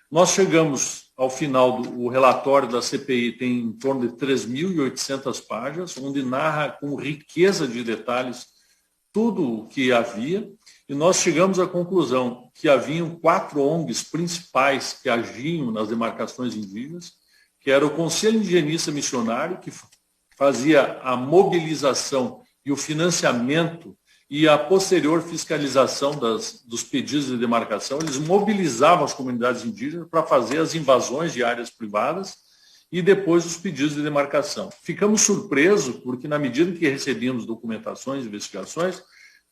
Nós chegamos ao final o relatório da CPI tem em torno de 3.800 páginas, onde narra com riqueza de detalhes tudo o que havia, e nós chegamos à conclusão que haviam 4 ONGs principais que agiam nas demarcações indígenas, que era o Conselho Indigenista Missionário, que fazia a mobilização e o financiamento e a posterior fiscalização dos pedidos de demarcação. Eles mobilizavam as comunidades indígenas para fazer as invasões de áreas privadas e depois os pedidos de demarcação. Ficamos surpresos porque, na medida que recebíamos documentações e investigações,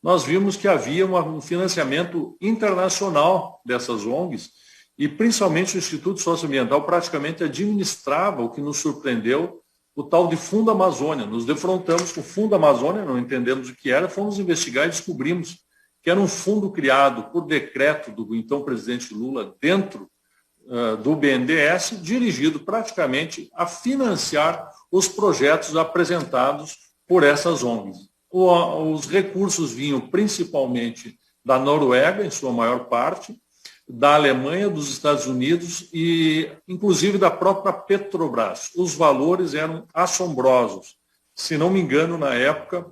nós vimos que havia um financiamento internacional dessas ONGs e, principalmente, o Instituto Socioambiental praticamente administrava, o que nos surpreendeu, o tal de Fundo Amazônia. Nos defrontamos com o Fundo Amazônia, não entendemos o que era, fomos investigar e descobrimos que era um fundo criado por decreto do então presidente Lula dentro do BNDES, dirigido praticamente a financiar os projetos apresentados por essas ONGs. Os recursos vinham principalmente da Noruega, em sua maior parte, da Alemanha, dos Estados Unidos e, inclusive, da própria Petrobras. Os valores eram assombrosos. Se não me engano, na época,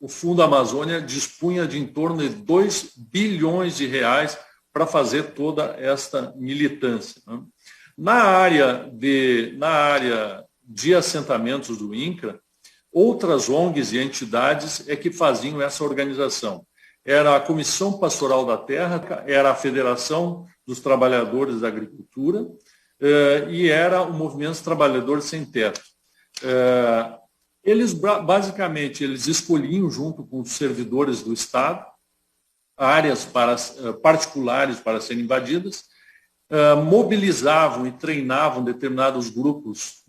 o Fundo Amazônia dispunha de em torno de 2 bilhões de reais para fazer toda esta militância. Na área de assentamentos do INCRA, outras ONGs e entidades é que faziam essa organização. Era a Comissão Pastoral da Terra, era a Federação dos Trabalhadores da Agricultura e era o Movimento dos Trabalhadores Sem Teto. Eles, basicamente, eles escolhiam, junto com os servidores do Estado, áreas particulares para serem invadidas, mobilizavam e treinavam determinados grupos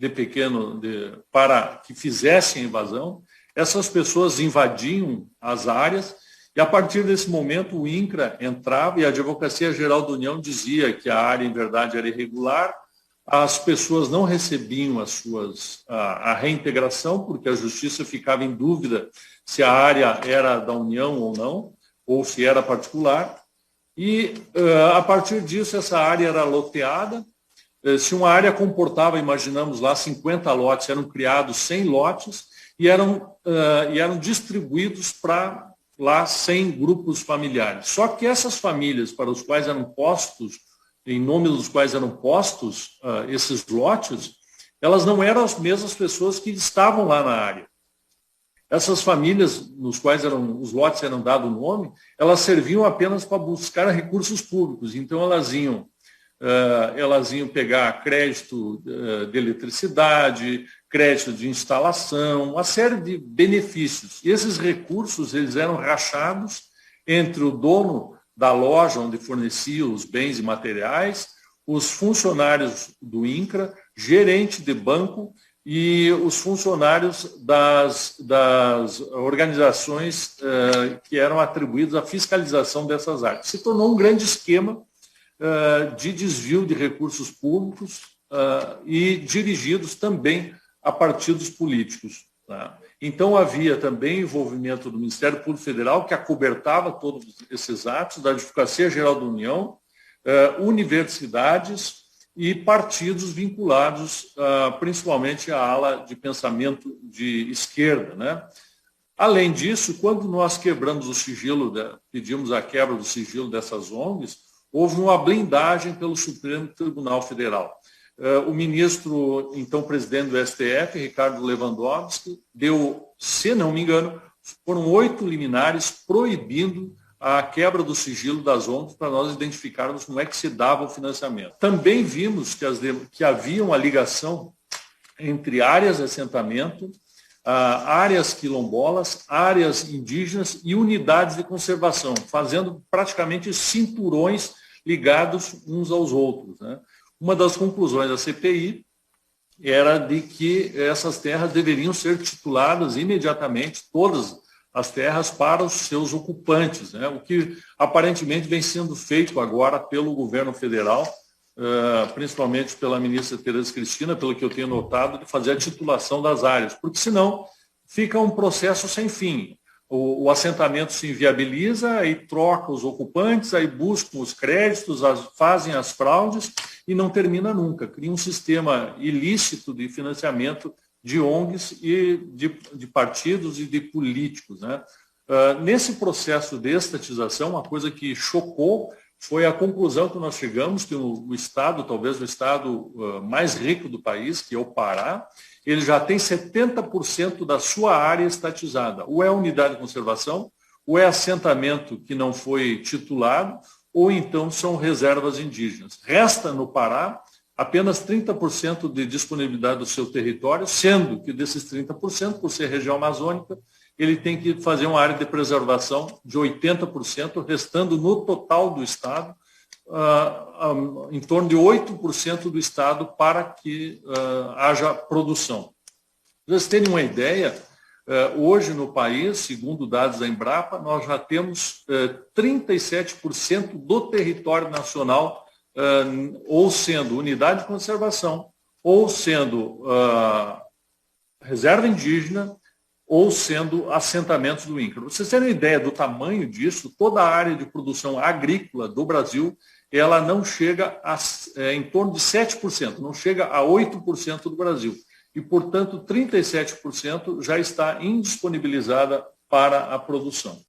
para que fizessem a invasão. Essas pessoas invadiam as áreas e, a partir desse momento, o INCRA entrava e a Advocacia Geral da União dizia que a área, em verdade, era irregular, as pessoas não recebiam a reintegração, porque a Justiça ficava em dúvida se a área era da União ou não, ou se era particular. E, a partir disso, essa área era loteada. Se uma área comportava, imaginamos lá, 50 lotes, eram criados 100 lotes e eram distribuídos para lá 100 grupos familiares. Só que essas famílias para os quais eram postos, em nome dos quais eram postos esses lotes, elas não eram as mesmas pessoas que estavam lá na área. Essas famílias, nos quais os lotes eram dados o nome, elas serviam apenas para buscar recursos públicos. Então, elas iam pegar crédito de eletricidade, crédito de instalação, uma série de benefícios. E esses recursos eles eram rachados entre o dono da loja onde fornecia os bens e materiais, os funcionários do INCRA, gerente de banco e os funcionários das organizações que eram atribuídos à fiscalização dessas áreas. Se tornou um grande esquema de desvio de recursos públicos e dirigidos também a partidos políticos. Tá? Então, havia também envolvimento do Ministério Público Federal, que acobertava todos esses atos, da Advocacia Geral da União, universidades e partidos vinculados principalmente à ala de pensamento de esquerda. Né? Além disso, quando nós quebramos o sigilo, pedimos a quebra do sigilo dessas ONGs, houve uma blindagem pelo Supremo Tribunal Federal. O ministro, então presidente do STF, Ricardo Lewandowski, deu, se não me engano, foram 8 liminares proibindo a quebra do sigilo das ONGs para nós identificarmos como é que se dava o financiamento. Também vimos que havia uma ligação entre áreas de assentamento, áreas quilombolas, áreas indígenas e unidades de conservação, fazendo praticamente cinturões ligados uns aos outros. Né? Uma das conclusões da CPI era de que essas terras deveriam ser tituladas imediatamente, todas as terras, para os seus ocupantes, né? O que aparentemente vem sendo feito agora pelo governo federal, principalmente pela ministra Tereza Cristina, pelo que eu tenho notado, de fazer a titulação das áreas, porque senão fica um processo sem fim. O assentamento se inviabiliza, aí troca os ocupantes, aí buscam os créditos, fazem as fraudes e não termina nunca. Cria um sistema ilícito de financiamento de ONGs e de partidos e de políticos, né? Nesse processo de estatização, uma coisa que chocou foi a conclusão que nós chegamos, que o Estado, talvez o Estado mais rico do país, que é o Pará, ele já tem 70% da sua área estatizada. Ou é unidade de conservação, ou é assentamento que não foi titulado, ou então são reservas indígenas. Resta no Pará apenas 30% de disponibilidade do seu território, sendo que desses 30%, por ser região amazônica, ele tem que fazer uma área de preservação de 80%, restando no total do Estado, em torno de 8% do Estado para que haja produção. Para vocês terem uma ideia, hoje no país, segundo dados da Embrapa, nós já temos 37% do território nacional ou sendo unidade de conservação, ou sendo reserva indígena, ou sendo assentamentos do INCRA. Para vocês terem uma ideia do tamanho disso, toda a área de produção agrícola do Brasil, ela não chega em torno de 7%, não chega a 8% do Brasil. E, portanto, 37% já está indisponibilizada para a produção.